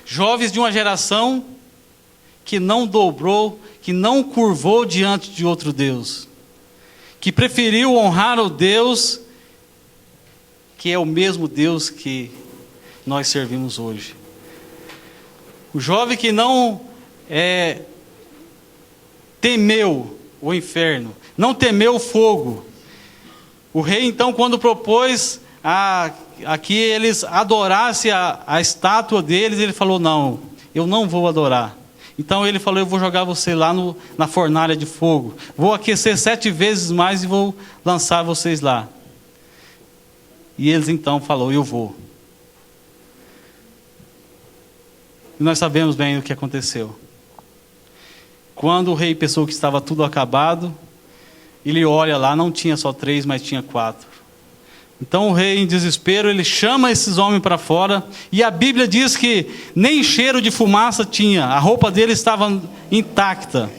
jovens de uma geração que não dobrou, que não curvou diante de outro Deus, que preferiu honrar o Deus que é o mesmo Deus que nós servimos hoje. O jovem que não temeu o inferno, não temeu o fogo. O rei então, quando propôs a que eles adorassem a estátua deles, ele falou: não, eu não vou adorar. Então ele falou: eu vou jogar você lá na fornalha de fogo, vou aquecer 7 vezes mais e vou lançar vocês lá. E eles então falaram: eu vou. E nós sabemos bem o que aconteceu. Quando o rei pensou que estava tudo acabado, ele olha lá, não tinha só 3, mas tinha 4. Então o rei, em desespero, ele chama esses homens para fora, e a Bíblia diz que nem cheiro de fumaça tinha, a roupa dele estava intacta.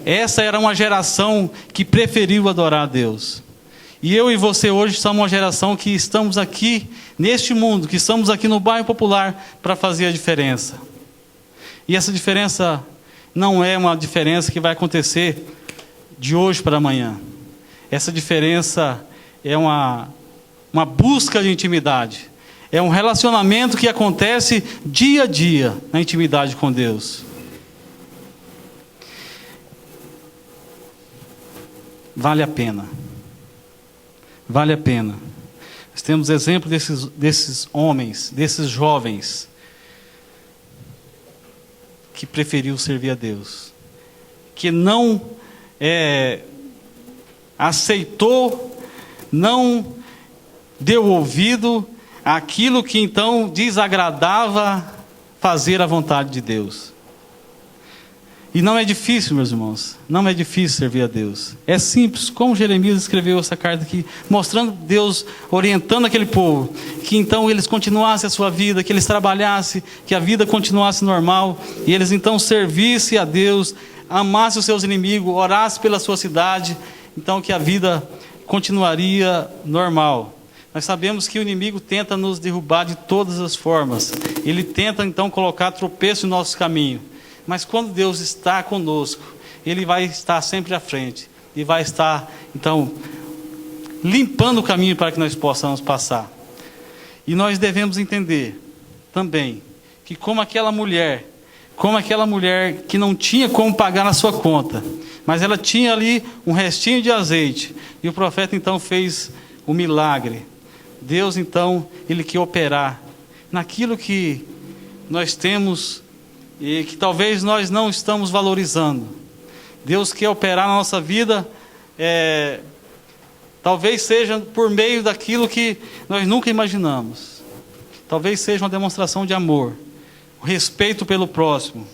Essa era uma geração que preferiu adorar a Deus. E eu e você hoje somos uma geração que estamos aqui neste mundo, que estamos aqui no bairro Popular para fazer a diferença. E essa diferença não é uma diferença que vai acontecer de hoje para amanhã. Essa diferença é uma busca de intimidade. É um relacionamento que acontece dia a dia na intimidade com Deus. Vale a pena. Vale a pena. Nós temos exemplo desses homens, desses jovens, que preferiu servir a Deus. Que não aceitou, não deu ouvido àquilo que então desagradava fazer a vontade de Deus. E não é difícil, meus irmãos, não é difícil servir a Deus. É simples, como Jeremias escreveu essa carta aqui, mostrando Deus, orientando aquele povo, que então eles continuassem a sua vida, que eles trabalhassem, que a vida continuasse normal, e eles então servissem a Deus, amassem os seus inimigos, orassem pela sua cidade, então que a vida continuaria normal. Nós sabemos que o inimigo tenta nos derrubar de todas as formas. Ele tenta então colocar tropeço no nosso caminho. Mas quando Deus está conosco, Ele vai estar sempre à frente. E vai estar então limpando o caminho para que nós possamos passar. E nós devemos entender também que como aquela mulher que não tinha como pagar na sua conta, mas ela tinha ali um restinho de azeite, e o profeta então fez o milagre. Deus então, Ele quer operar naquilo que nós temos e que talvez nós não estamos valorizando. Deus quer operar na nossa vida, talvez seja por meio daquilo que nós nunca imaginamos. Talvez seja uma demonstração de amor, respeito pelo próximo,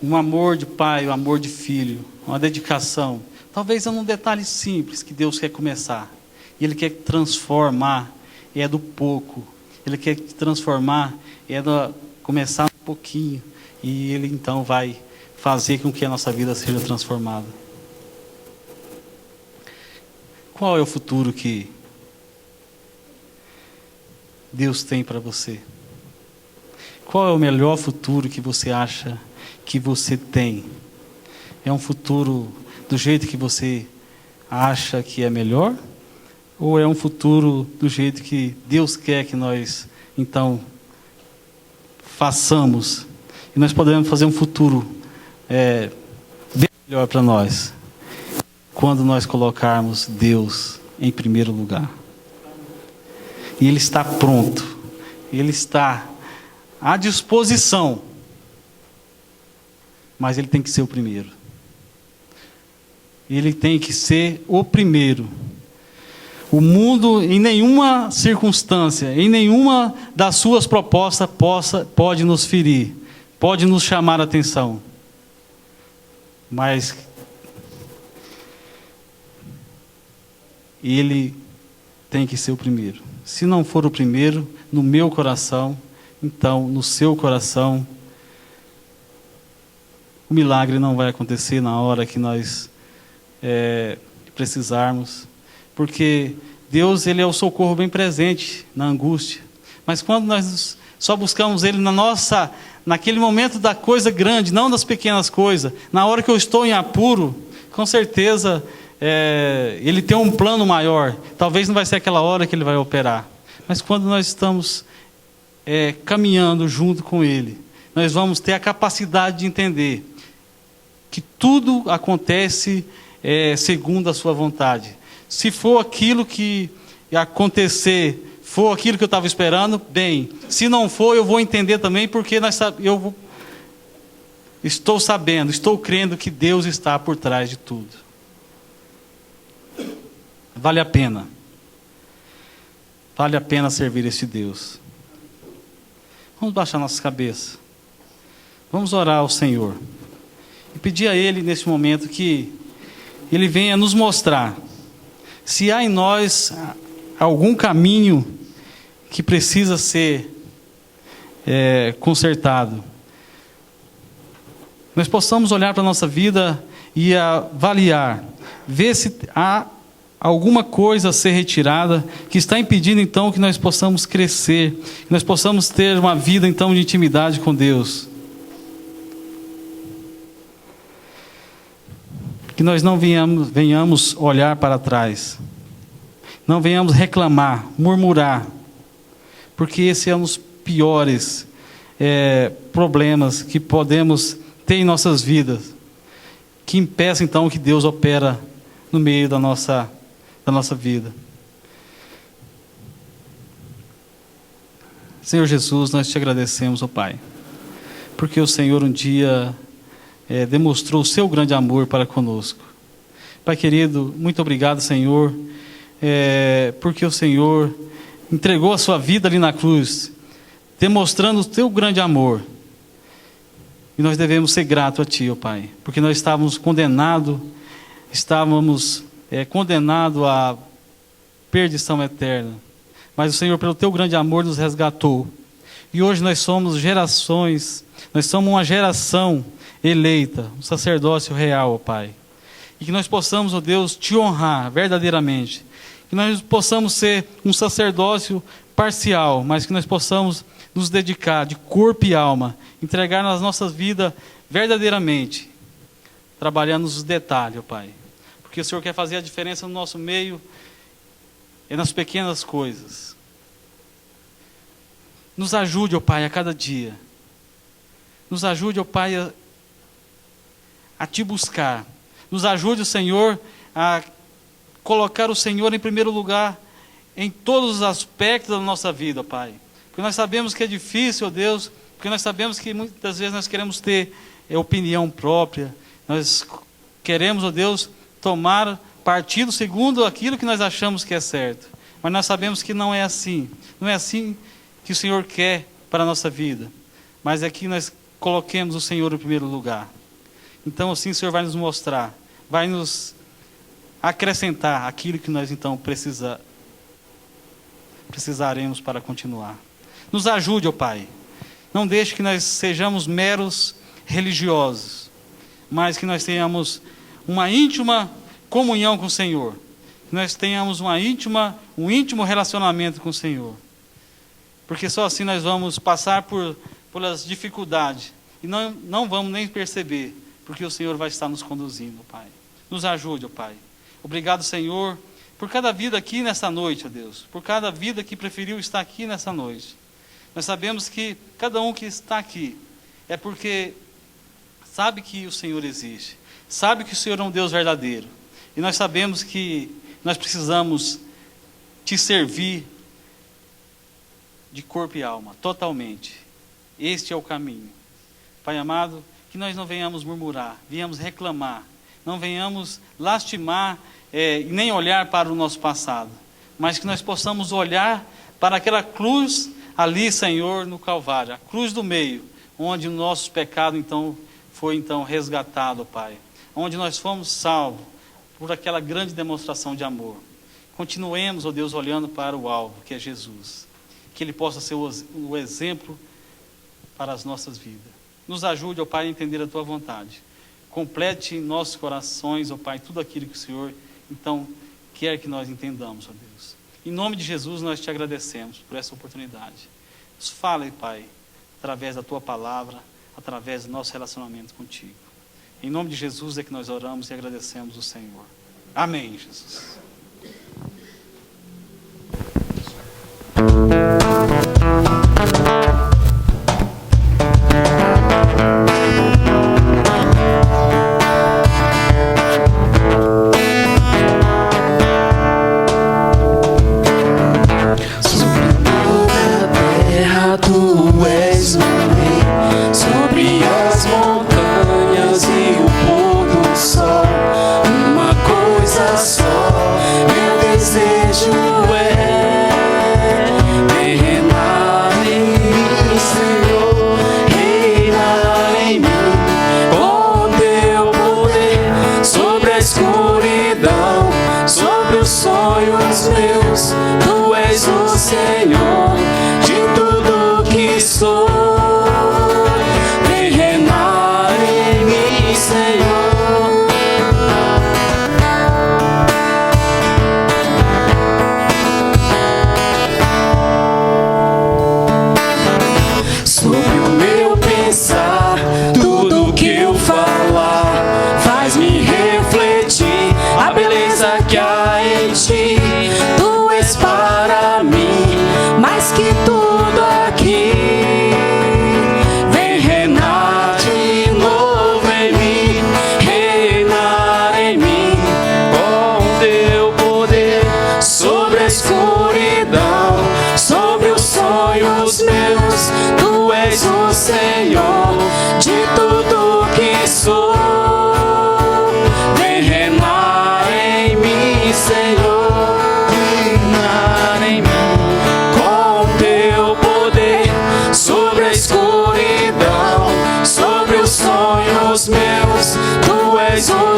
um amor de pai, um amor de filho, uma dedicação. Talvez é um detalhe simples que Deus quer começar. E Ele quer transformar, do pouco. Ele quer transformar, começar um pouquinho. E Ele então vai fazer com que a nossa vida seja transformada. Qual é o futuro que Deus tem para você? Qual é o melhor futuro que você acha que você tem? É um futuro do jeito que você acha que é melhor? Ou é um futuro do jeito que Deus quer que nós, então, façamos? E nós podemos fazer um futuro bem melhor para nós, quando nós colocarmos Deus em primeiro lugar. E Ele está pronto, Ele está à disposição, mas Ele tem que ser o primeiro. Ele tem que ser o primeiro. O mundo, em nenhuma circunstância, em nenhuma das suas propostas pode nos ferir, pode nos chamar a atenção. Mas Ele tem que ser o primeiro. Se não for o primeiro, no meu coração, então no seu coração, o milagre não vai acontecer na hora que nós precisarmos. Porque Deus, Ele é o socorro bem presente na angústia. Mas quando nós só buscamos Ele naquele momento da coisa grande, não das pequenas coisas, na hora que eu estou em apuro, com certeza Ele tem um plano maior. Talvez não vai ser aquela hora que Ele vai operar. Mas quando nós estamos caminhando junto com Ele, nós vamos ter a capacidade de entender que tudo acontece segundo a sua vontade. Se for aquilo que acontecer, for aquilo que eu estava esperando, bem. Se não for, eu vou entender também, porque eu estou sabendo, estou crendo que Deus está por trás de tudo. Vale a pena. Vale a pena servir este Deus. Vamos baixar nossas cabeças. Vamos orar ao Senhor. E pedir a Ele, nesse momento, que Ele venha nos mostrar se há em nós algum caminho que precisa ser consertado. Nós possamos olhar para a nossa vida e avaliar, ver se há alguma coisa a ser retirada que está impedindo então que nós possamos crescer, que nós possamos ter uma vida então de intimidade com Deus. Que nós não venhamos olhar para trás, não venhamos reclamar, murmurar, porque esse é um dos piores problemas que podemos ter em nossas vidas, que impeça então que Deus opera no meio da nossa vida. Senhor Jesus, nós te agradecemos, ó Pai, porque o Senhor um dia demonstrou o seu grande amor para conosco. Pai querido, muito obrigado, Senhor, porque o Senhor entregou a sua vida ali na cruz, demonstrando o teu grande amor. E nós devemos ser gratos a Ti, ó Pai, porque nós estávamos condenados à perdição eterna. Mas o Senhor, pelo teu grande amor, nos resgatou. E hoje nós somos uma geração eleita, um sacerdócio real, ó Pai. E que nós possamos, ó Deus, Te honrar verdadeiramente. Que nós possamos ser um sacerdócio parcial, mas que nós possamos nos dedicar de corpo e alma, entregar nas nossas vidas verdadeiramente, trabalhando nos detalhes, ó Pai. Porque o Senhor quer fazer a diferença no nosso meio e nas pequenas coisas. Nos ajude, ó Pai, a cada dia. Nos ajude, ó Pai, a Te buscar. Nos ajude, Senhor, a colocar o Senhor em primeiro lugar em todos os aspectos da nossa vida, Pai. Porque nós sabemos que é difícil, ó Deus, porque nós sabemos que muitas vezes nós queremos ter opinião própria. Nós queremos, ó Deus, tomar partido segundo aquilo que nós achamos que é certo. Mas nós sabemos que não é assim. Não é assim que o Senhor quer para a nossa vida. Mas é que nós coloquemos o Senhor em primeiro lugar. Então assim o Senhor vai nos mostrar, vai nos acrescentar aquilo que nós então precisaremos para continuar. Nos ajude, ó Pai. Não deixe que nós sejamos meros religiosos, mas que nós tenhamos uma íntima comunhão com o Senhor. Que nós tenhamos um íntimo relacionamento com o Senhor. Porque só assim nós vamos passar pelas dificuldades e não vamos nem perceber, porque o Senhor vai estar nos conduzindo, Pai. Nos ajude, ó Pai. Obrigado, Senhor, por cada vida aqui nessa noite, ó Deus. Por cada vida que preferiu estar aqui nessa noite. Nós sabemos que cada um que está aqui é porque sabe que o Senhor existe. Sabe que o Senhor é um Deus verdadeiro. E nós sabemos que nós precisamos te servir de corpo e alma, totalmente. Este é o caminho. Pai amado, que nós não venhamos murmurar, venhamos reclamar, não venhamos lastimar e nem olhar para o nosso passado, mas que nós possamos olhar para aquela cruz ali, Senhor, no Calvário, a cruz do meio, onde o nosso pecado foi resgatado, Pai, onde nós fomos salvos por aquela grande demonstração de amor. Continuemos, ó Deus, olhando para o alvo, que é Jesus, que Ele possa ser o exemplo para as nossas vidas. Nos ajude, ó Pai, a entender a Tua vontade. Complete em nossos corações, ó Pai, tudo aquilo que o Senhor, quer que nós entendamos, ó Deus. Em nome de Jesus, nós te agradecemos por essa oportunidade. Nos fale, Pai, através da Tua palavra, através do nosso relacionamento contigo. Em nome de Jesus é que nós oramos e agradecemos o Senhor. Amém, Jesus.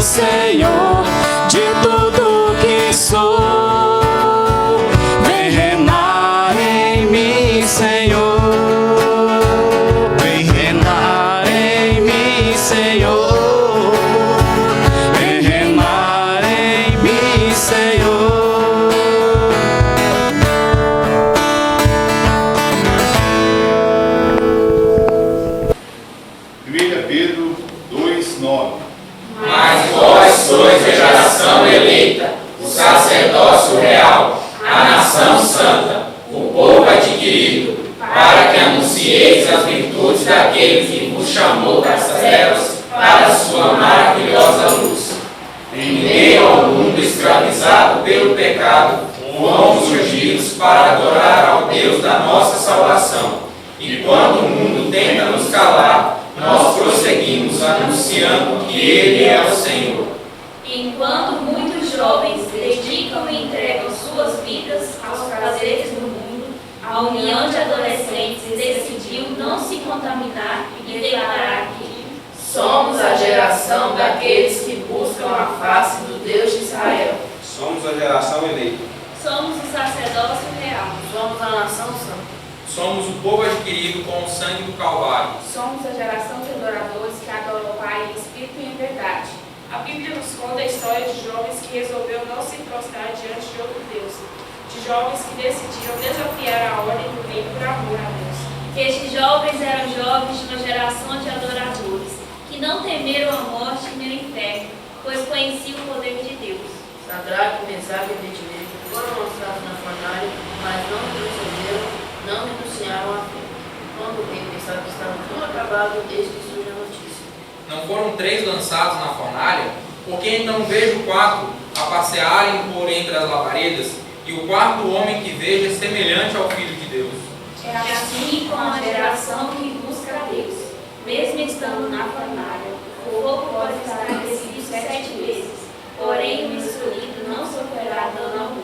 Senhor, de tudo que sou, vem reinar em mim, Senhor, vem reinar em mim, Senhor, vem reinar em mim, Senhor. 1 Pedro 2:9. Mas vós sois a geração eleita, o sacerdócio real, a nação santa, o povo adquirido, para que anuncieis as virtudes daquele que vos chamou das trevas para a sua maravilhosa luz. Em meio ao mundo escravizado pelo pecado, fomos surgidos para adorar ao Deus da nossa salvação. E quando o mundo tenta nos calar, nós prosseguimos anunciando que Ele é o Senhor. Enquanto muitos jovens dedicam e entregam suas vidas aos prazeres do mundo, a união de adolescentes decidiu não se contaminar e declarar que somos a geração daqueles que buscam a face do Deus de Israel. Somos a geração eleita. somos o sacerdócio real. Somos a nação santa. Somos o povo adquirido com o sangue do Calvário. Somos a geração de adoradores que adoram o Pai em espírito e em verdade. A Bíblia nos conta a história de jovens que resolveram não se prostrar diante de outro Deus, de jovens que decidiram desafiar a ordem do reino por amor a Deus. Estes jovens eram jovens de uma geração de adoradores, que não temeram a morte nem o inferno, pois conheciam o poder de Deus. Sadraque, Mesaque e Abednego foram lançados na fornalha, mas não retrocederam, não renunciaram à fé. Quando o rei pensava que estava tudo acabado, eis que surge a notícia. Não foram 3 lançados na fornalha? Porque então vejo 4 a passearem por entre as labaredas, e o quarto homem que vejo é semelhante ao Filho de Deus. É assim com a geração que busca a Deus, mesmo estando na fornalha. O fogo pode estar aquecido 7 vezes, porém o escolhido não sofrerá dano algum,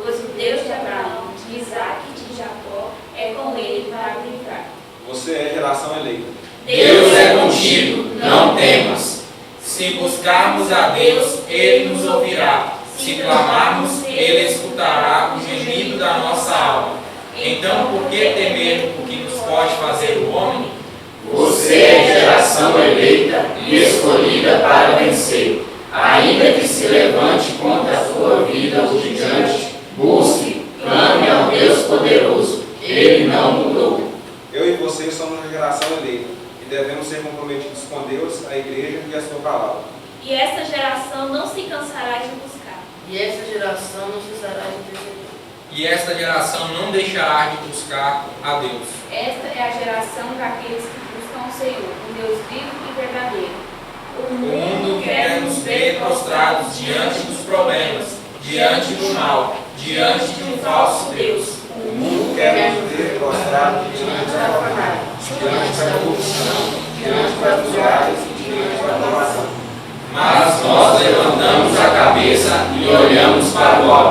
pois o Deus de Abraão, de Isaque e de Jacó é com ele para livrar. Você é geração eleita. Deus é contigo, não temas. Se buscarmos a Deus, Ele nos ouvirá. Se clamarmos, Ele escutará o gemido da nossa alma. Então, por que temer o que nos pode fazer o homem? Você é geração eleita e escolhida para vencer. Ainda que se levante contra a sua vida o gigante, busque, clame ao Deus poderoso. Ele não mudou. Eu e você somos a geração eleita e devemos ser comprometidos com Deus, a igreja e a sua palavra. E esta geração não se cansará de buscar. E essa geração não cessará de perseguir. E esta geração não deixará de buscar a Deus. Esta é a geração daqueles que buscam o Senhor, um Deus vivo e verdadeiro. O mundo quer nos ver prostrados diante dos problemas, diante do mal, diante de um falso Deus. O mundo quer nos ver prostrados diante da fornalha, diante da corrupção, diante das muralhas e diante da adoração. Mas nós levantamos a cabeça e olhamos para o alto.